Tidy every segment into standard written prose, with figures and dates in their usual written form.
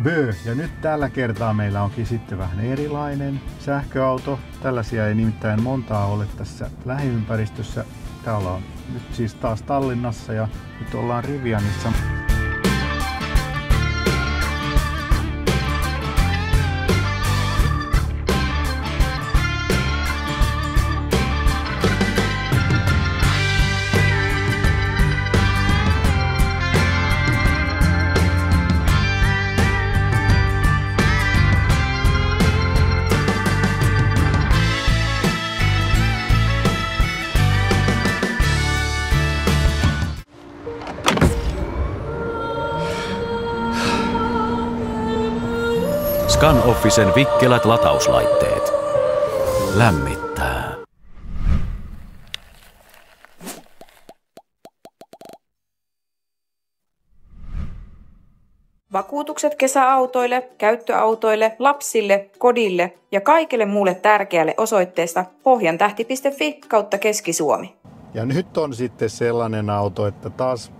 Bö. Ja nyt tällä kertaa meillä onkin sitten vähän erilainen sähköauto. Tällaisia ei nimittäin montaa ole tässä lähiympäristössä. Täällä on nyt siis taas Tallinnassa ja nyt ollaan Rivianissa. Scan-Officen vikkelät latauslaitteet. Lämmittää. Vakuutukset kesäautoille, käyttöautoille, lapsille, kodille ja kaikille muulle tärkeälle osoitteesta pohjantähti.fi/Keski-Suomi. Ja nyt on sitten sellainen auto, että taas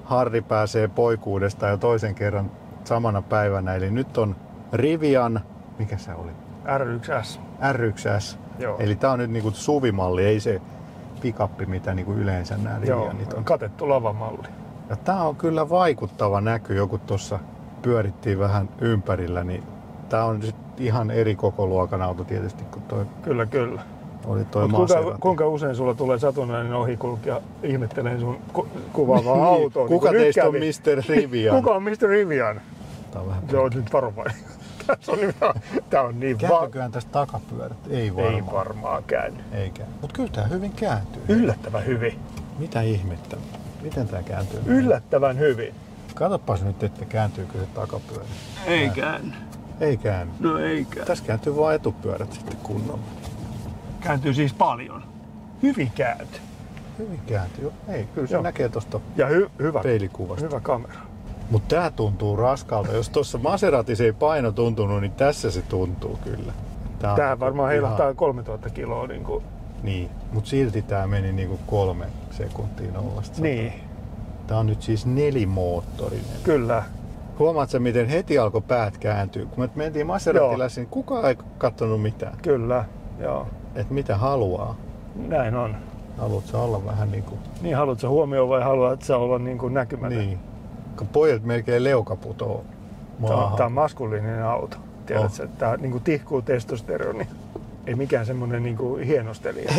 Harri pääsee poikuudesta jo toisen kerran samana päivänä. Eli nyt on Rivian, mikä se oli? R1S. R1S. Joo. Eli tää on nyt niinku suvimalli, ei se pikappi, mitä niinku yleensä nämä Rivianit on. Katettu lavamalli. Ja tää on kyllä vaikuttava näky, joku tuossa pyörittiin vähän ympärillä, niin tää on sit ihan eri kokoluokan auto tietysti kuin toi. Kyllä. Oli toi Maserati. Kuinka usein sulla tulee satunnainen ohikulkija ihmettelee sun kuvaavaa autoa? Kuka niin teistä on Mr. Rivian? Kuka on Mr. Rivian? Tää on vähän. Se on nyt varovainen. Tää on niin Kääntyköhän tästä takapyörät? Ei varmaan. Ei varmaan käänny. Eikä. Mut kyllä tää hyvin kääntyy. Yllättävän hyvin. Mitä ihmettä? Miten tää kääntyy? Yllättävän hyvin. Katsopas nyt, että kääntyykö se takapyörä. Ei käänny. Ei käänny. No ei käänny. Tässä kääntyy vaan etupyörät sitten kunnolla. Kääntyy siis paljon. Hyvin kääntyy. Hyvin kääntyy. Ei, kyllä se näkee tosta ja hyvä peilikuvasta. Hyvä kamera. Mut tää tuntuu raskalta. Jos tuossa Maseratissa ei paino tuntunut, niin tässä se tuntuu kyllä. Tää varmaan heilahtaa 3000 kiloa. Niin, mut silti tää meni niinku 3 sekuntia 0. Niin. Tää on nyt siis nelimoottorinen. Kyllä. Huomaatko, miten heti alkoi päät kääntyä? Kun me mentiin Maseratilla, niin kukaan ei katsonut mitään. Kyllä, joo. Et mitä haluaa. Näin on. Haluatko olla vähän niinku... Niin, haluatko huomioon vai haluatko olla niinku näkymätön? Niin. Kun pojat melkein leuka putoo maahan. Tää on maskuliininen auto. Tiedätkö, että tää niinku tihkuu testosteroni. Ei mikään semmonen niinku hienostelija.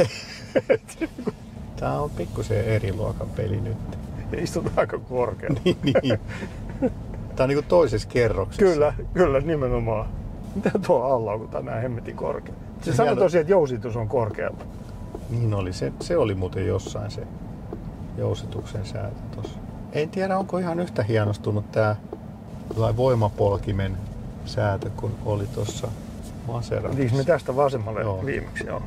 Tää on pikkusen eri luokan peli nyt. Istutaan aika korkealla. niin. Tää on niinku toisessa kerroksessa. Kyllä, nimenomaan. Mitä tuo alla on, kun tää on näin hemmetin korkea? Se sanoi tosiaan, että jousitus on korkealla. Niin oli. Se oli muuten jossain se jousituksen säätö tossa. En tiedä, onko ihan yhtä hienostunut tää voimapolkimen säätö, kun oli tossa Maseratissa. Liis me tästä vasemmalle viimeksi, joo.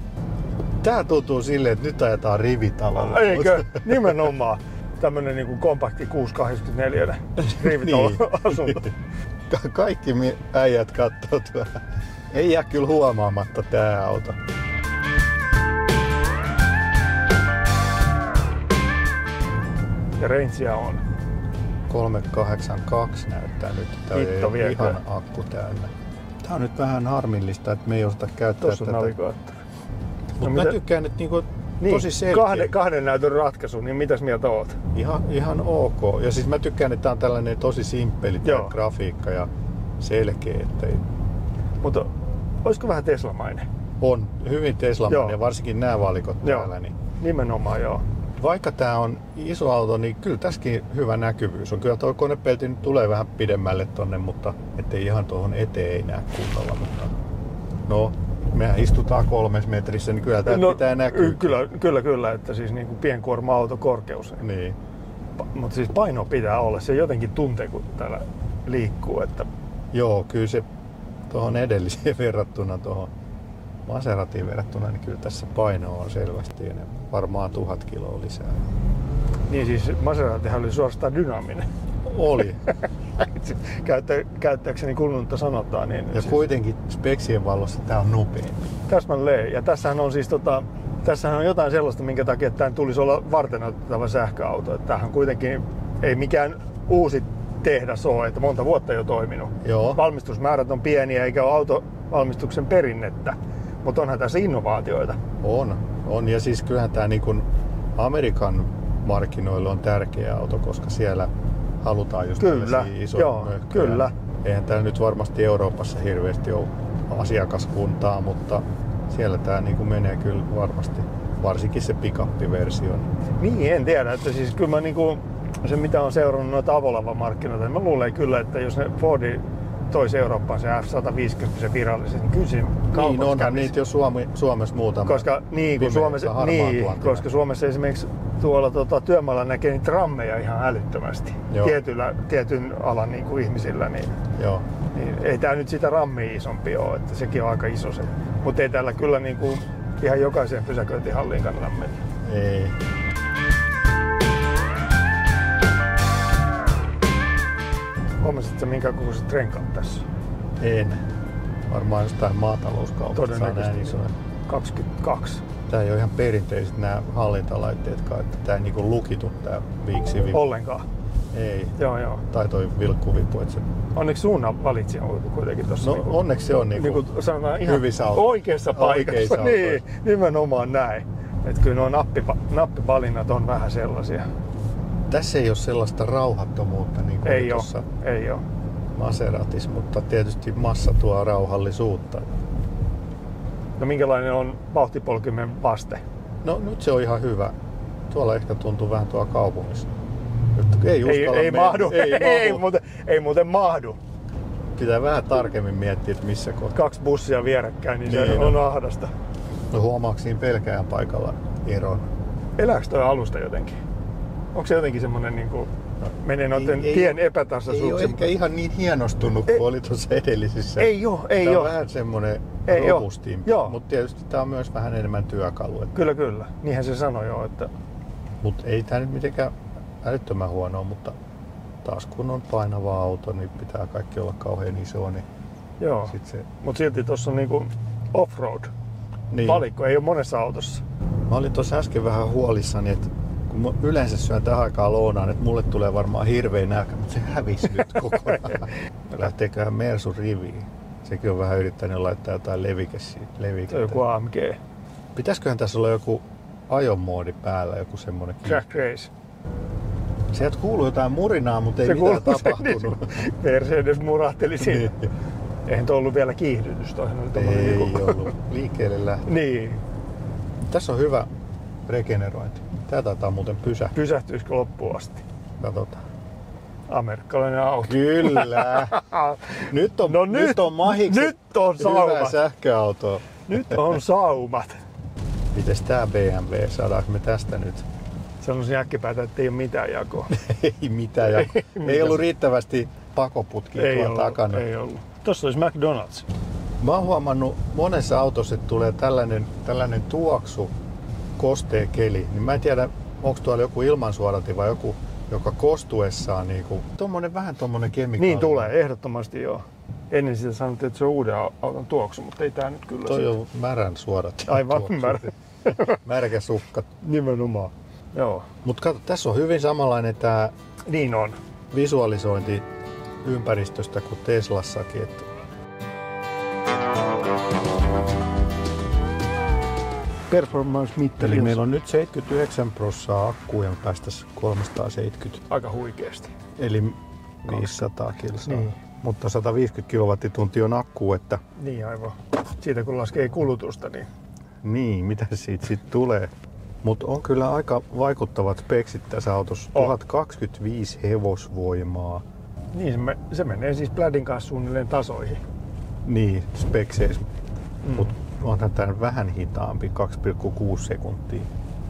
Tää tuntuu silleen, että nyt ajetaan rivitalolla. Eikö? Nimenomaan. Tämmönen niinku kompakti 684 rivitalo-asunto. Kaikki äijät kattoo tuolla. Ei jää kyllä huomaamatta tää auto. Ja rangea on. 382 näyttää nyt. Tää on ihan akku täynnä. Tää on nyt vähän harmillista, että me ei osata käyttää tätä. Tuossa on navigaattori. Mutta mä tykkään nyt niinku tosi selkeä. Kahden näytön ratkaisu, niin mitäs mieltä oot? Ihan ok. Ja siis mä tykkään, että tää on tällainen tosi simppeli grafiikka ja selkeä. Ettei... Mutta olisiko vähän Teslamainen? On hyvin Teslamainen ja varsinkin nämä valikot täällä. Niin... Nimenomaan joo. Vaikka tää on iso auto, niin kyllä tässäkin hyvä näkyvyys on. Kyllä tuo konepelti nyt tulee vähän pidemmälle tonne, mutta ettei ihan tuohon eteen ei näe kunnolla. Mutta no, mehän istutaan 3 metrissä, niin kyllä tää pitää näkyä. Kyllä, että siis niin kuin pienkuorma-auto korkeus. Niin. Mutta siis paino pitää olla, se jotenkin tuntee, kun täällä liikkuu. Että... Joo, kyllä se tuohon edelliseen verrattuna, tuohon Maseratiin verrattuna, niin kyllä tässä paino on selvästi enemmän. Varmaan 1000 kiloa lisää. Niin siis Maseratihan oli suorastaan dynaaminen. Oli. Käyttääkseni kulunutta sanotaan. Niin ja siis... kuitenkin speksien valossa tää on nopeampi. Täsmälleen. Ja tässähän on siis tässähän on jotain sellaista, minkä takia tämän tulisi olla varteenotettava sähköauto. Että tämähän kuitenkin ei mikään uusi tehdas ole, että monta vuotta jo toiminut. Joo. Valmistusmäärät on pieniä eikä ole autovalmistuksen perinnettä, mutta onhan tässä innovaatioita. On. Ja siis kyllähän tämä niin kuin Amerikan markkinoilla on tärkeä auto, koska siellä halutaan just tällaisia isoja möhköjä. Kyllä. Eihän täällä nyt varmasti Euroopassa hirveästi ole asiakaskuntaa, mutta siellä tämä niin kuin menee kyllä varmasti, varsinkin se pick-up-versio. Niin, en tiedä. Että siis kyllä mä niinku, se mitä on seurannut noita Avolava-markkinoita, niin mä luulen kyllä, että jos ne Fordi toisi Eurooppaan se F-150 virallisesti, niin kyllä siinä kaupassa niin onhan kävisi. niitä jo Suomessa muutama. Koska, koska Suomessa esimerkiksi tuolla työmaalla näkee niitä rammeja ihan älyttömästi. Tietyn alan niin kuin ihmisillä. Niin ei tää nyt sitä rammia isompi ole, että sekin on aika iso se. Mutta ei täällä kyllä niin kuin ihan jokaiseen pysäköintihalliin kannata mennä. Ei. Huomasitko minkä kokoiset renkaat tässä? En. Varmaan jostain maatalouskaupasta saa näin isoja. 22. Tää ei ole ihan perinteiset nämä hallintalaitteetkaan, että tää ei niinku lukitu tää viiksivipu. Ollenkaan? Ei. Joo. Tai toi vilkkuvipu. Että se... Onneksi suunnan valitsija on kuitenkin tossa. No niinku, onneksi se on niinku sanotaan ihan oikeassa paikassa. Niin, nimenomaan näin. Että kyllä nuo nappivalinnat on vähän sellaisia. Tässä ei ole sellaista rauhattomuutta niin kuin tuossa ei ole. Maseratis, mutta tietysti massa tuo rauhallisuutta. No minkälainen on vauhtipolkimen vaste? No nyt se on ihan hyvä. Tuolla ehkä tuntuu vähän tuolla kaupungissa. Ei mahdu. Ei muuten mahdu. Pitää vähän tarkemmin miettiä, että missä kohtaa. 2 bussia vierekkäin, niin se on ahdasta. No huomaako siinä pelkään paikalla eron? Elääkö toi alusta jotenkin? Onko se jotenkin semmonen niinku menee noiden tien epätasaisuuksiin? Ei ole ehkä ihan niin hienostunut kuin oli tuossa edellisissä. Ei oo. Tää on vähän semmonen robustimpi, mutta tietysti tää on myös vähän enemmän työkalu. Että... Kyllä. Niinhän se sanoi jo, että... Mut ei tää nyt mitenkään älyttömän huonoa, mutta taas kun on painava auto, niin pitää kaikki olla kauhean iso. Niin joo, mutta silti tossa on niinku offroad. Niin. Valikko ei ole monessa autossa. Mä olin tuossa äsken vähän huolissani, että kun mä yleensä syön tähän aikaan lounaan, että mulle tulee varmaan hirveä nälkä, mutta se hävisi nyt kokonaan. Lähteeköhän Mersu riviin? Sekin on vähän yrittänyt laittaa jotain levikettä. Se on joku AMG. Pitäisköhän tässä olla joku ajomoodi päällä, joku semmonen Track Race. Sieltä kuuluu jotain murinaa, mutta ei mitään tapahtunut. Mercedes murahteli siinä. Eihän tuo ollut vielä kiihdytys. Ei ollut. Liikkeelle lähtö. Niin. Tässä on hyvä regenerointi. Tää taitaa muuten Pysähtyisikö loppuun asti? Katsotaan. Amerikkalainen auto. Kyllä. Nyt on mahiksi. Nyt on saumat. Hyvä sähköauto. Nyt on saumat. Mites tää BMW? Saadaanko me tästä nyt? Sanoisin äkkipäätä, että ei ole mitään jakoa. Ei mitään jakoa. Ei ollut riittävästi pakoputkia tuolla takana. Ei ollut. Tossa olisi McDonald's. Mä oon huomannut monessa autossa, että tulee tällainen tuoksu, kostea keli. Niin mä en tiedä, onko tuolla joku ilmansuodatti vai joku, joka kostuessaan niinku... Vähän tommonen kemikaali. Niin tulee, ehdottomasti joo. Ennen sitä sanottiin, että se on uuden auton tuoksu, mutta ei tää nyt kyllä. Toi on märän suodatti. Aivan märä. Märkä sukka. Nimenomaan. Joo. Mut kato, tässä on hyvin samanlainen tää niin on. Visualisointi ympäristöstä kuin Teslassakin. Että... Performance-mittari. Eli meillä on nyt 79% akkuu ja me päästäisiin 370. Aika huikeasti. Eli 500 kilsaa. Niin. Mutta 150 kilowattituntia on akku, että... Niin aivan. Siitä kun laskee kulutusta, niin... Niin, mitä siitä sitten tulee? Mutta on kyllä aika vaikuttavat speksit tässä autossa. 1025 hevosvoimaa. Niin, se menee siis Plädin kanssa suunnilleen tasoihin. Niin, spekseissä. Mutta onhan tämä vähän hitaampi, 2,6 sekuntia.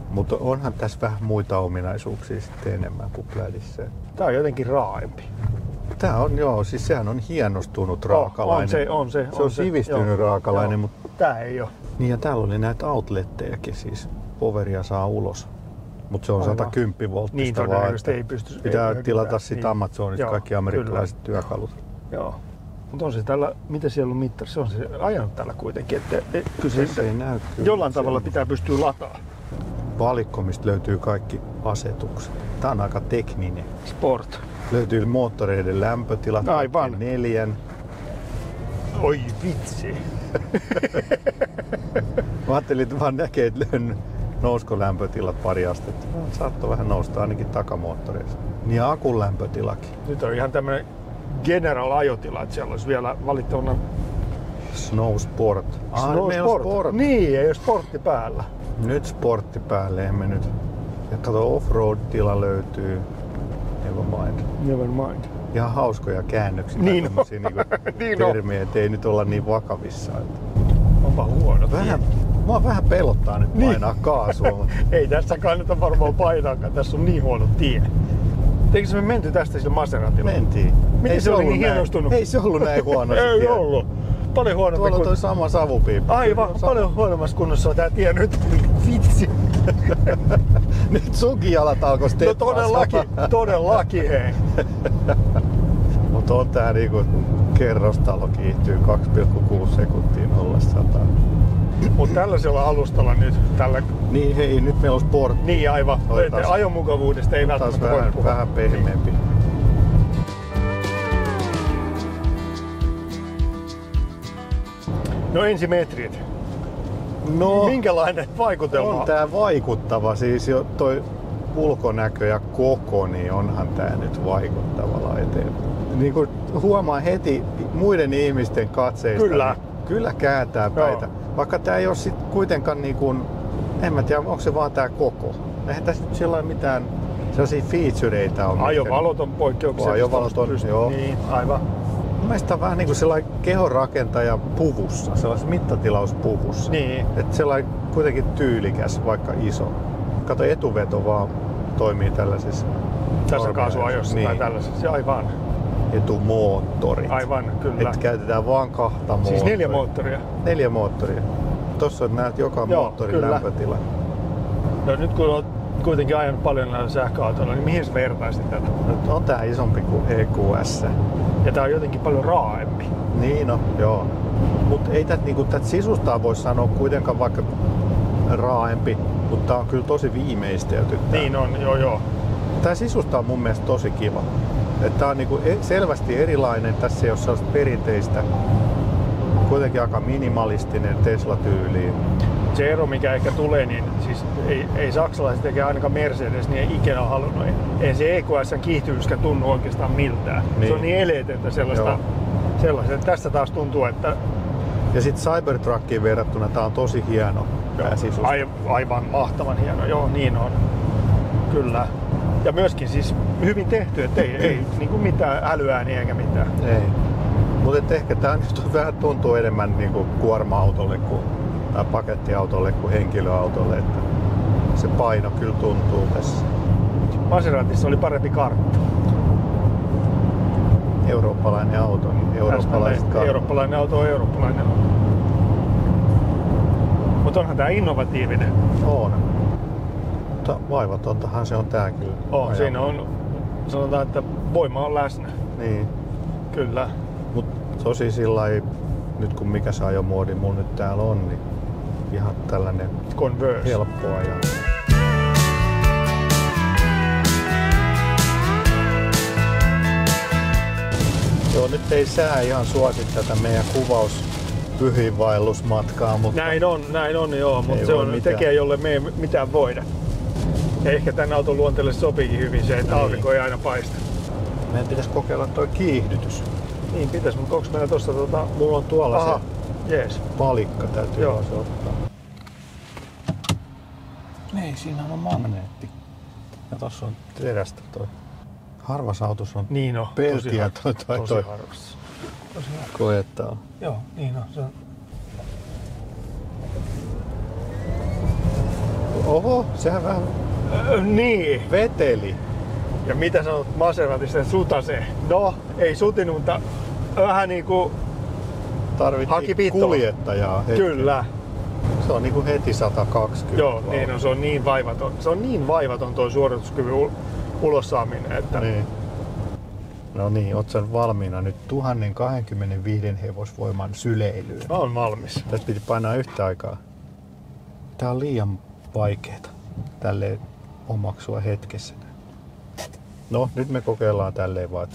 Mutta onhan tässä vähän muita ominaisuuksia sitten enemmän kuin Plädissä. Tää on jotenkin raaempi. Tää on siis sehän on hienostunut raakalainen. On se. Se on sivistynyt raakalainen, mutta... Tää ei oo. Niin ja täällä oli näitä outlettejakin siis. Poweria saa ulos. Mutta se on 110 volttista niin, todennäköisesti ei pysty. Pitää tilata sitten Amazonista kaikki amerikkalaiset työkalut. Joo. Mutta on se tällä, mitä siellä on mittari? Se on se ajanut täällä kuitenkin. Että kyllä se ei näy jollain tavalla pitää pystyä lataamaan. Valikko, mistä löytyy kaikki asetukset. Tää on aika tekninen. Sport. Löytyy moottoreiden lämpötilat. Aivan. 4. Oi vitsi. Mä ajattelin, että vaan näkee, että nousko lämpötilat pari astetta. Saattoi vähän nousta ainakin takamoottoreissa. Niin akun lämpötilakin. Nyt on ihan tämmönen general-ajotila, että siellä olisi vielä valittavana Snow Sport. Snow Sport. Niin, ei ole sportti päällä. Nyt sportti päälle, emme nyt. Ja kato, offroad-tila löytyy. Never mind. Ihan hauskoja käännöksiä. Niin on. Niin termiä, ettei nyt olla niin vakavissa. Onpa huono. Mua vähän pelottaa nyt painaa kaasua. Ei tässä kannata varmaan painaakaan, tässä on niin huono tie. Eikö me menty tästä sille Maseratille? Mentiin. Miten se oli niin hienostunut? Ei se ollut näin huono. Ei ollut. Paljon huonompi tuolla toi sama savupiippu. Aivan, paljon huonommassa kunnossa on tää tie nyt. Vitsi. Nyt sunkin jalat alkoi steppaa. No todellakin hei. Mut on tää niinku kerrostalo kiihtyy 2,6 sekuntia 0-100. Mut tällaisella alustalla nyt tällä... Niin hei, nyt meillä on sport. Niin aivan. Ajomukavuudesta ei välttämättä voi puhua. Vähän pehmeämpi. No ensimetrit. No, minkälainen vaikutelma? On tää vaikuttava, siis jo toi ulkonäkö ja koko, niin onhan tää nyt vaikuttava laite. Niin kuin huomaa heti muiden ihmisten katseista, kyllä kääntää päitä. Joo. Vaikka tää ei oo sit kuitenkaan niin kuin, en mä tiedä, onko se vaan tää koko. Eihän tässä nyt sillä mitään sellaisia featureita on. Ajovalot on poikkeuksellista. Ajovalot on, joo. Niin, aivan. Mun mielestä on vähän niinku sellainen kehonrakentaja puvussa, sellaisessa mittatilauspuvussa. Niin. Että sellainen kuitenkin tyylikäs, vaikka iso. Kato, etuveto vaan toimii tällaisissa tasakaasuajossa niin. Tai tällaisissa, aivan. Etumoottorit. Aivan, kyllä. Että käytetään vaan 2 moottoria. Siis 4 moottoria? 4 moottoria. Tossa näet joka moottorin lämpötila. No nyt kun olet kuitenkin ajanut paljon näillä sähköautoilla, niin mihin sä vertaisit tätä? Nyt on tää isompi kuin EQS. Ja tää on jotenkin paljon raaempi. Niin no, joo. Mut ei tät niinku tät sisustaan voi sanoa kuitenkaan vaikka raaempi, mutta tää on kyllä tosi viimeistelty. Niin on, joo. Tää sisusta on mun mielestä tosi kiva. Että tää on niinku selvästi erilainen, tässä ei oo sellaista perinteistä, kuitenkin aika minimalistinen Tesla-tyyliin. Se ero, mikä ehkä tulee, niin siis ei saksalaiset eikä ainakaan Mercedes niin ei ikinä halunnut. Ei se EQS:n kiihtyvyyskä tunnu oikeastaan miltään. Niin. Se on niin eleetöntä sellaista. Tästä taas tuntuu, että... Ja sit Cybertruckiin verrattuna tää on tosi hieno. Aivan mahtavan hieno, joo niin on. Kyllä. Ja myöskin siis hyvin tehty, että ei niinku mitään älyääniä eikä mitään. Ei. Mutta ehkä tää nyt vähän tuntuu enemmän niinku kuorma-autolle tai pakettiautolle kuin henkilöautolle, että se paino kyllä tuntuu tässä. Maseratissa oli parempi kartta. Eurooppalainen auto, niin eurooppalainen auto on eurooppalainen auto. Mutta onhan tää innovatiivinen. On. Mutta vaivatontahan se on tää kyllä. On, siinä on, sanotaan, että voima on läsnä. Niin. Kyllä. Mut tosi sillai, nyt kun mikä se ajomuodi mulla nyt täällä on, niin ihan tällainen Converse. Helppo ajaa. Joo, nyt ei sää ihan suosi tätä meidän kuvauspyhiinvaellusmatkaa, mutta... Näin on joo, mutta se on tekijä, jolle me ei mitään voida. Ja ehkä tän auton luonteelle sopiikin hyvin se, että aurinko ei aina paista. Meidän pitäisi kokeilla toi kiihdytys. Niin pitäis, mutta onko meillä tossa Mulla on tuolla se palikka, täytyy se ottaa. Ei, siinä on magneetti. Ja tossa on terästä toi. Harvassa autossa on niin peltiä tosi harvassa. Koettaa. Joo, niin on. Se on. Oho, sehän vähän niin veteli. Ja mitä sanot Maseratista, että sutasee? No, ei sutinut, mutta vähän niinku tarvittiin kuljettajaa heti. Kyllä. Se on niinku heti 120. Joo, niin on, se on niin vaivaton. Se on niin vaivaton tuo suorituskyvyn ulos saaminen, että... Niin. No niin, oot sä valmiina nyt 1025 hevosvoiman syleilyyn? Mä oon valmis. Tästä piti painaa yhtä aikaa. Tää on liian vaikeeta tälleen omaksua hetkessä. No, nyt me kokeillaan tälleen vaan.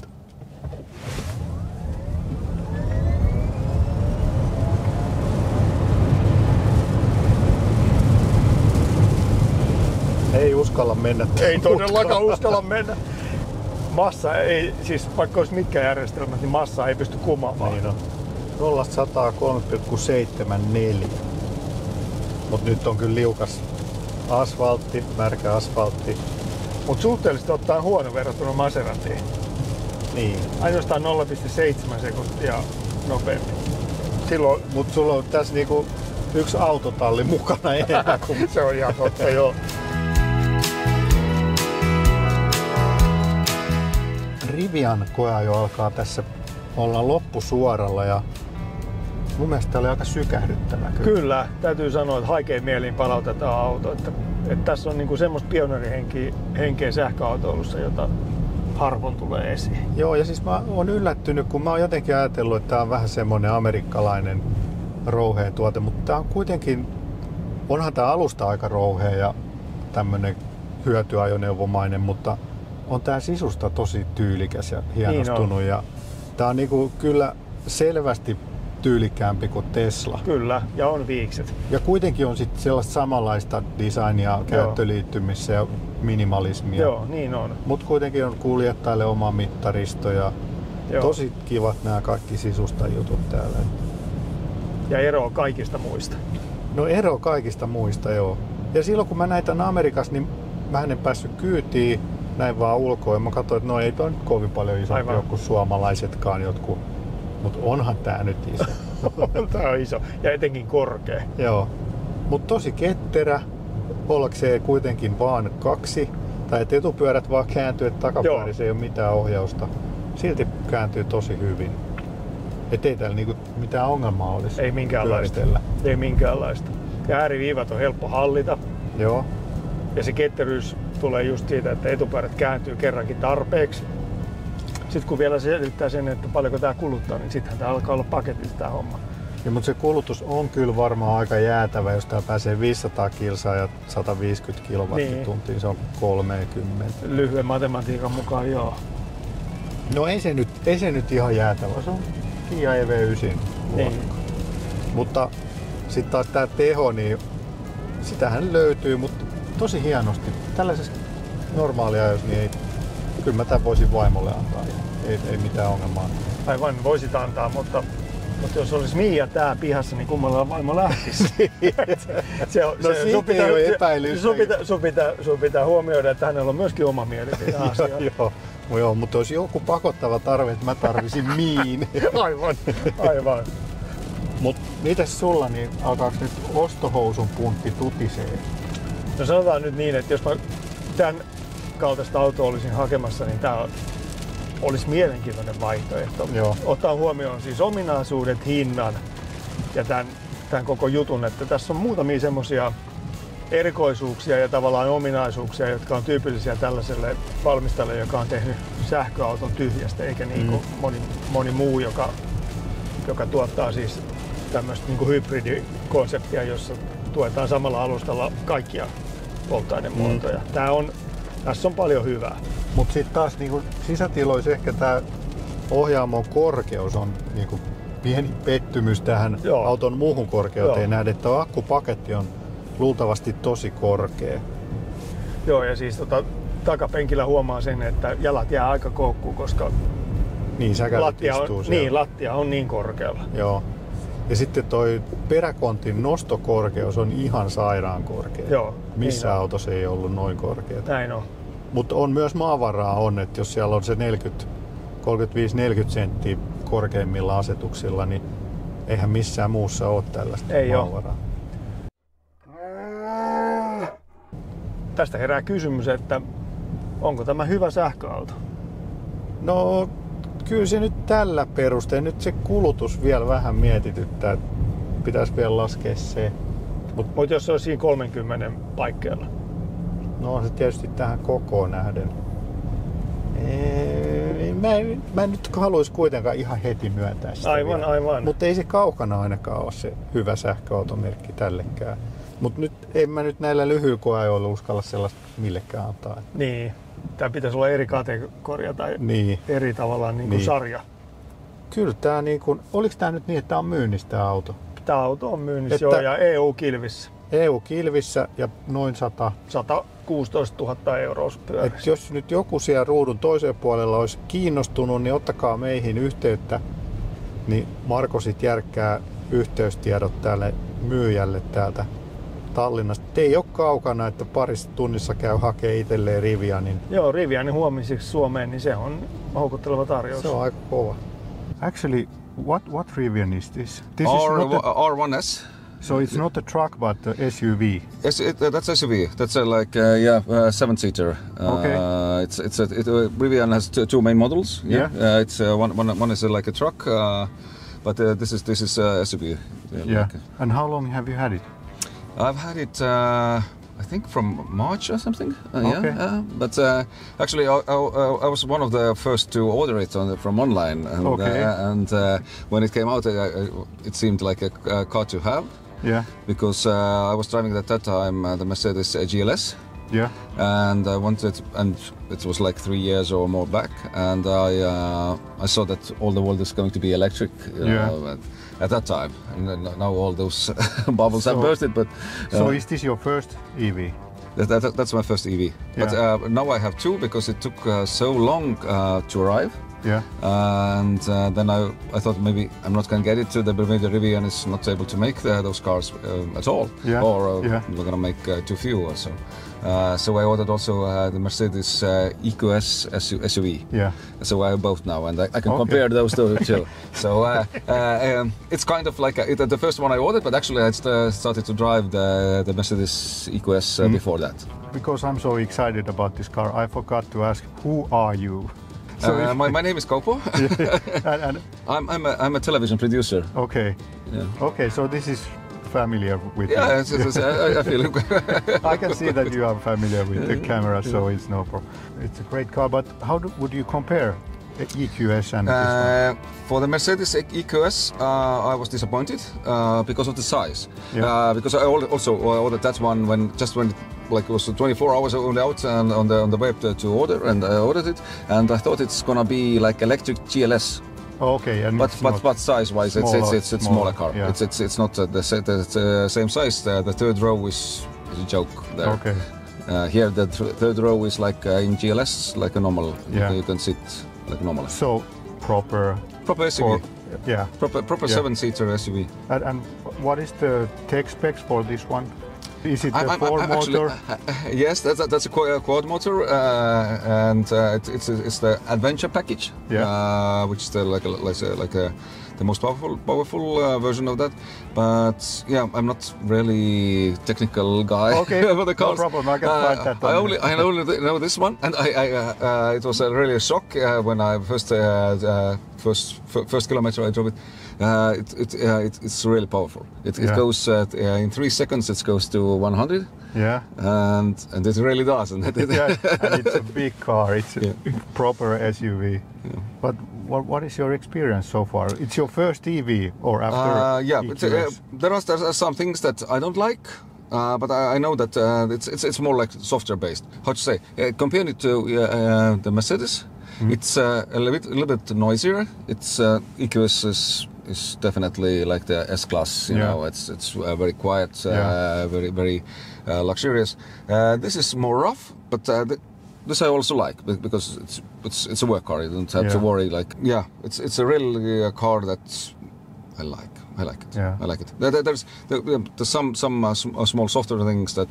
Ei uskalla mennä. Ei todellakaan uskalla mennä. Massa ei, siis vaikka olisi mitkä järjestelmät, niin massa ei pysty kumaamaan. Niin on. 0-103,74. Mut nyt on kyllä liukas asfaltti, märkä asfaltti. Mut suhteellisesti ottaen huono verrattuna Maseratiin. Niin. Ainoastaan 0,7 sekuntia nopeammin. Mut sulla on tässä niinku yksi autotalli mukana enemmän kuin... Se on ihan totta, joo. Rivian koeajo alkaa tässä olla loppusuoralla ja mun mielestä tää oli aika sykähdyttävä. Kyllä, täytyy sanoa, että haikein mieliin palautetaan auto. Että tässä on niinku semmoista pioneerihenkeä sähköautoilussa, jota harvoin tulee esiin. Joo, ja siis mä oon yllättynyt, kun mä oon jotenkin ajatellut, että tää on vähän semmonen amerikkalainen rouhea tuote, mutta tää on kuitenkin, onhan tää alusta aika rouhea ja tämmönen hyötyajoneuvomainen, mutta on tää sisusta tosi tyylikäs ja hienostunut. Niin ja tää on niinku kyllä selvästi tyylikkäämpi kuin Tesla. Kyllä, ja on viikset. Ja kuitenkin on sitten sellaista samanlaista designia käyttöliittymissä ja minimalismia. Joo, niin on. Mut kuitenkin on kuljettajille oma mittaristo ja tosi kivat nämä kaikki sisusta jutut täällä. Ja ero kaikista muista. No ero kaikista muista, joo. Ja silloin kun mä näitä Amerikassa, niin mä en päässyt kyytiin näin vaan ulkoa. Ja mä katsoin, että no ei toi nyt kovin paljon isompi kuin suomalaisetkaan jotkut. Mut onhan tää nyt iso. Tää on iso ja etenkin korkea. Joo. Mut tosi ketterä. Ollakseen kuitenkin vaan kaksi. Tai et etupyörät vaan kääntyy, että takapäin ei ole mitään ohjausta. Silti kääntyy tosi hyvin. Et ei täällä niinku mitään ongelmaa olisi. Ei minkäänlaista. Ei minkäänlaista. Ja ääriviivat on helppo hallita. Joo. Ja se ketteryys tulee just siitä, että etupyörät kääntyy kerrankin tarpeeksi. Sitten kun vielä selittää sen, että paljonko tää kuluttaa, niin sittenhän tää alkaa olla paketissa tää homma. Ja, mutta se kulutus on kyllä varmaan aika jäätävä, jos tää pääsee 500 kilsaa ja 150 kilowattituntia, niin. Se on 30. Lyhyen matematiikan mukaan, joo. No ei se nyt ihan jäätävä, se on Kia EV9 niin. Mutta sitten taas tää teho, niin sitähän löytyy, mutta tosi hienosti. Tällaisessa normaaliajossa niin ei, kyllä mä tän voisin vaimolle antaa. Ei mitään ongelmaa. Aivan, voisit antaa, mutta jos olisi Miia tää pihassa, niin kummalla vaimo lähtisi. Siitä ei ole epäilystä. Sun pitää huomioida, että hänellä on myöskin oma mielipide asiaan. Joo, mutta olisi joku pakottava tarve, että mä tarvisin Miin. Aivan. Mut mitäs sulla, niin alkaako nyt ostohousun puntti tutisee? No sanotaan nyt niin, että jos mä tän kaltaista autoa olisin hakemassa, niin tää olisi mielenkiintoinen vaihtoehto. Joo. Ottaa huomioon siis ominaisuudet, hinnan ja tämän koko jutun, että tässä on muutamia semmosia erikoisuuksia ja tavallaan ominaisuuksia, jotka on tyypillisiä tällaiselle valmistajalle, joka on tehnyt sähköauton tyhjästä, eikä niin kuin moni muu, joka tuottaa siis tämmöistä niin kuin hybridikonseptia, jossa tuetaan samalla alustalla kaikkia polttoainemuotoja. Tässä on paljon hyvää. Mutta sitten taas niinku sisätiloissa ehkä tämä ohjaamon korkeus on niinku pieni pettymys tähän auton muuhun korkeuteen nähden, että akkupaketti on luultavasti tosi korkea. Joo, ja siis takapenkillä huomaa sen, että jalat jää aika koukkuun, koska lattia on niin korkealla. Joo. Ja sitten toi peräkontin nostokorkeus on ihan sairaan korkea. Joo. Missään autossa ei ollut noin korkea. Näin on. Mutta on myös maavaraa että jos siellä on se 35-40 senttiä korkeimmilla asetuksilla, niin eihän missään muussa ole tällaista maavaraa. Tästä herää kysymys, että onko tämä hyvä sähköauto? No kyllä se nyt tällä perusteella. Nyt se kulutus vielä vähän mietityttää. Pitäisi vielä laskea se. Mut jos se olisi siinä 30 paikkeilla? No on se tietysti tähän kokoon nähden. Mä en nyt haluaisi kuitenkaan ihan heti myöntää sitä Aivan. Mutta ei se kaukana ainakaan ole se hyvä sähköautomerkki tällekään. Mutta nyt en mä nyt näillä lyhyillä koeajoilla uskalla sellaista millekään antaa. Niin. Tämä pitäisi olla eri kategoria tai eri tavallaan niin kuin sarja. Kyllä tämä niin kuin, oliko tämä nyt niin, että tämä on myynnissä tämä auto? Tämä auto on myynnissä ja EU-kilvissä. EU-kilvissä ja noin 116 000 euroa pyörässä. Jos nyt joku siellä ruudun toisella puolella olisi kiinnostunut, niin ottakaa meihin yhteyttä. Niin Marko sit järkkää yhteystiedot tälle myyjälle täältä Tallinnasta. Ei ole kaukana, että parissa tunnissa käy hakee itselleen Rivianin. Joo, Rivianin huomisiksi Suomeen, niin se on houkutteleva tarjous. Se on aika kova. Actually, what Rivian is this? This is R1S. So it's not a truck, but a SUV. Yes, that's SUV. That's like 7-seater. Okay. Rivian has two main models. Yeah. It's one is like a truck, but this is SUV. Yeah. And how long have you had it? I've had it. I think from March or something. Okay. But actually, I was one of the first to order it from online. And when it came out, it seemed like a car to have. Yeah. Because I was driving at that time the Mercedes GLS. Yeah. And I wanted, and it was like 3 years or more back, and I saw that all the world is going to be electric. You know, at that time, and now all those bubbles have bursted. But so is this your first EV? That's my first EV. Yeah. But now I have two because it took so long to arrive. Yeah. And then I thought maybe I'm not going to get it to maybe the Rivian is not able to make those cars at all. Yeah. Or we're going to make too few or so. So I ordered also the Mercedes EQS SUV. Yeah. So I have both now, and I can compare those two. So it's kind of like the first one I ordered, but actually I started to drive the Mercedes EQS before that. Because I'm so excited about this car, I forgot to ask, who are you? So my name is Kaupo. and I'm a television producer. Okay. Yeah. Okay, so this is familiar with. Yeah, I feel it. I can see that you are familiar with the camera, so it's no problem. It's a great car, but how would you compare EQS and this one? For the Mercedes EQS, I was disappointed because of the size. Yeah. Because I also ordered that one when it was 24 hours only out and on the web to order, and I ordered it, and I thought it's gonna be like electric GLS. Okay, and but size-wise, it's a smaller car. Yeah. It's not the same size. The third row is a joke there. Okay. Here the third row is like in GLS, like a normal. Yeah. You can sit like normal. So proper SUV. Yeah. Proper 7-seater SUV. And what is the tech specs for this one? Is it a four motor? Yes, that's a quad motor, and it's the Adventure package, which is the most powerful version of that. But yeah, I'm not really technical guy. Okay, for the cars. No problem. I can find that. I only know this one, and it was really a shock when I first kilometer I drove it. It's really powerful. It goes in 3 seconds. It goes to 100. Yeah. And it really does. And and it's a big car. It's a proper SUV. Yeah. But what is your experience so far? It's your first EV or after? There are some things that I don't like. But I know that it's more like software based. How to say? Compared it to the Mercedes, it's a little bit noisier. It's EQS is definitely like the S-Class. You know, it's very quiet, very luxurious. This is more rough, but this I also like because it's a work car. You don't have to worry. Like it's a really car that I like. I like it. Yeah. I like it. There's some small software things that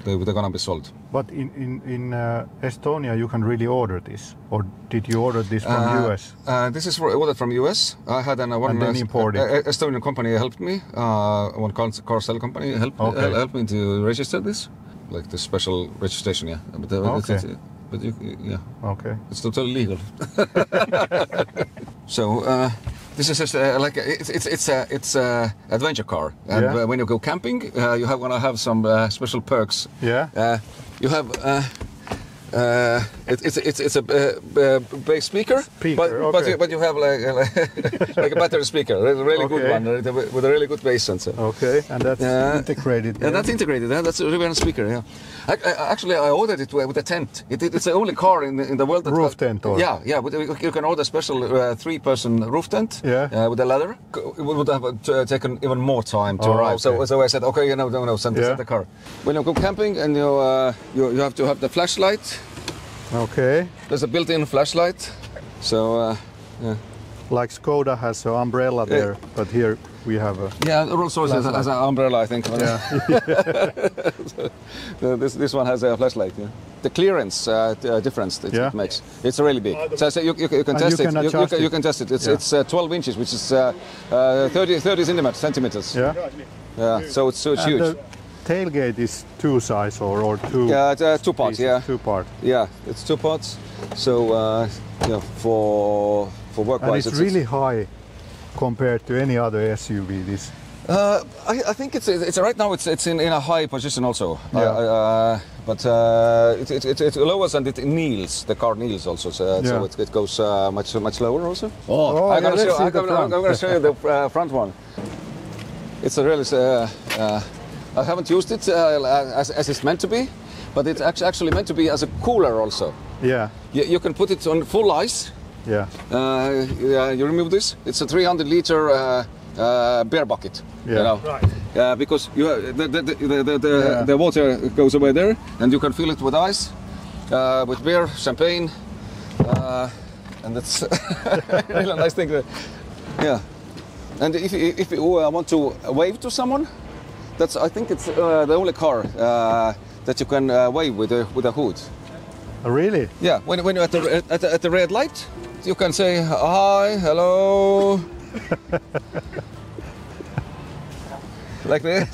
they're gonna be sold. But in Estonia, you can really order this, or did you order this from US? This is ordered from US. I had one Estonian company helped me. One car sale company helped me to register this, like the special registration. Yeah, but okay, it's totally legal. So. This is just like it's a adventure car, and when you go camping, you wanna have some special perks. Yeah. You have It's a bass speaker, but you have like a battery speaker, a really good one with a really good bass sensor. Okay, and that's integrated. Yeah, that's integrated. That's a Rivian speaker. Yeah, actually, I ordered it with a tent. It's the only car in the world that roof tent. Or? Yeah. You can order a special 3-person roof tent. Yeah. With a ladder. It would have taken even more time to arrive. Okay. So I said, okay, no, send the car. When you go camping and you have to have the flashlight. Okay. There's a built-in flashlight. So yeah. Like Skoda has an umbrella there, but here we have a... Yeah, Rolls-Royce has an umbrella, I think. Yeah. This one has a flashlight. Yeah. The clearance difference it makes. It's really big. So you can test it. You can test it. It's 12 inches, which is 30 centimeters. Yeah. Yeah. So it's huge. The tailgate is two sides or two? Yeah, it's 2 parts. Pieces, yeah. 2 parts. Yeah, it's 2 parts. So for work-wise, and it's really high compared to any other SUV. This. I think it's right now it's in a high position also. Yeah. But it lowers and it kneels. The car kneels also, so it goes much lower also. I'm going to show you the front one. It's a really. I haven't used it as it's meant to be, but it's actually meant to be as a cooler also. Yeah. You can put it on full ice. Yeah. You remove this. It's a 300-liter beer bucket. Yeah. You know? Right. Because the water goes away there, and you can fill it with ice, with beer, champagne, and that's a really nice thing. Yeah. And if you want to wave to someone, I think it's the only car that you can wave with a hood. Oh, really? Yeah. When you're at the red light, you can say hi, hello, like this.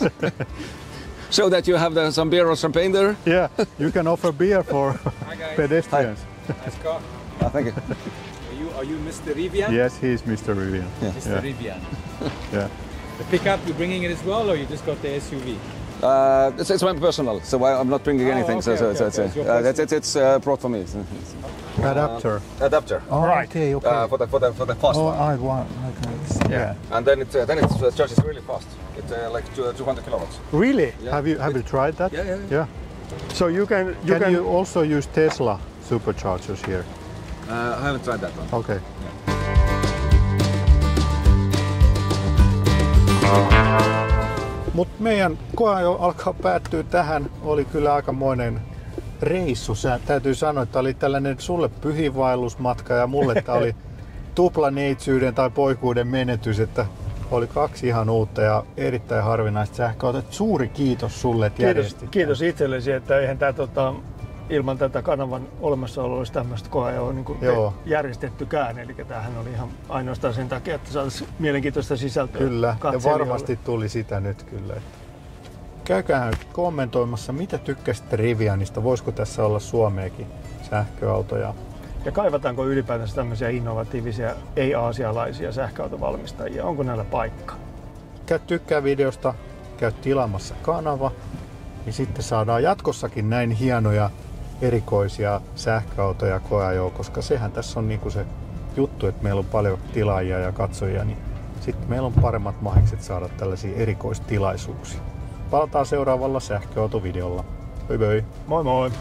Show that you have some beer or champagne there. Yeah. You can offer beer for pedestrians. Nice car. Thank you. Are you Mr. Rivian? Yes, he's Mr. Rivian. Yeah. Mr. Rivian. Yeah. The pickup, you bringing it as well, or you just got the SUV? It's my personal, so I'm not bringing anything. It's brought for me. Adapter. Adapter. Oh, right. Okay. For the fast one. I want. Okay. Yeah. And then it charges really fast. It's like 200 kilowatts. Really? Yeah. Have you tried that? Yeah. So you can also use Tesla superchargers here. I haven't tried that one. Okay. Mutta meidän koeajo alkaa päättyä tähän. Oli kyllä aikamoinen reissu. Täytyy sanoa, että oli tällainen sulle pyhiinvaellusmatka ja mulle tämä oli tuplaneitsyyden tai poikuuden menetys, että oli 2 ihan uutta ja erittäin harvinaista sähköautoa. Suuri kiitos sulle, että järjestit. Kiitos itsellesi, että eihän tämä ilman tätä kanavan olemassaoloa olisi tämmöistä koeajoa niin järjestettykään. Eli tämähän oli ihan ainoastaan sen takia, että saataisiin mielenkiintoista sisältöä. Kyllä, ja varmasti tuli sitä nyt kyllä. Käykää kommentoimassa, mitä tykkäsitte Rivianista. Voisiko tässä olla Suomeakin sähköautoja? Ja kaivataanko ylipäätänsä tämmöisiä innovatiivisia, ei-aasialaisia sähköautovalmistajia? Onko näillä paikka? Käy tykkää videosta, käy tilaamassa kanava. Niin sitten saadaan jatkossakin näin hienoja, erikoisia sähköautoja koeajoa, koska sehän tässä on niinku se juttu, että meillä on paljon tilaajia ja katsojia, niin sitten meillä on paremmat mahikset saada tällaisia erikoistilaisuuksia. Palataan seuraavalla sähköautovideolla. Moi moi! Moi moi!